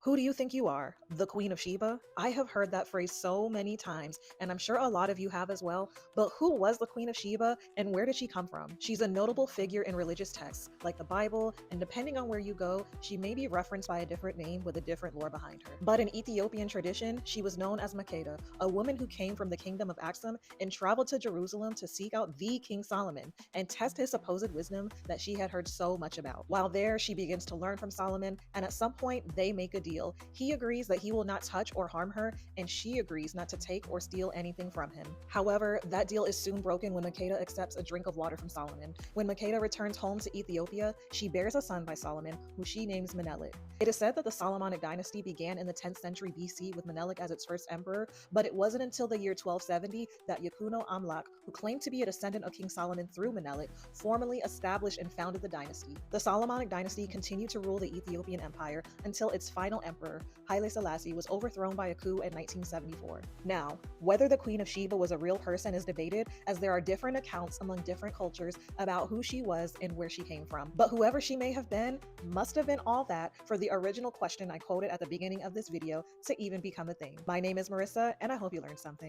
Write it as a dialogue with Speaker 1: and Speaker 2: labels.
Speaker 1: Who do you think you are? The Queen of Sheba? I have heard that phrase so many times, and I'm sure a lot of you have as well. But who was the Queen of Sheba and where did she come from? She's a notable figure in religious texts like the Bible, and depending on where you go, she may be referenced by a different name with a different lore behind her. But in Ethiopian tradition, she was known as Makeda, a woman who came from the kingdom of Axum and traveled to Jerusalem to seek out the King Solomon and test his supposed wisdom that she had heard so much about. While there, she begins to learn from Solomon, and at some point, they make a deal. He agrees that he will not touch or harm her, and she agrees not to take or steal anything from him. However, that deal is soon broken when Makeda accepts a drink of water from Solomon. When Makeda returns home to Ethiopia, she bears a son by Solomon, who she names Menelik. It is said that the Solomonic dynasty began in the 10th century BC with Menelik as its first emperor, but it wasn't until the year 1270 that Yakuno Amlak, who claimed to be a descendant of King Solomon through Menelik, formally established and founded the dynasty. The Solomonic dynasty continued to rule the Ethiopian empire until its final emperor, Haile Selassie, was overthrown by a coup in 1974. Now, whether the Queen of Sheba was a real person is debated, as there are different accounts among different cultures about who she was and where she came from. But whoever she may have been must have been all that for the original question I quoted at the beginning of this video to even become a thing. My name is Marissa, and I hope you learned something.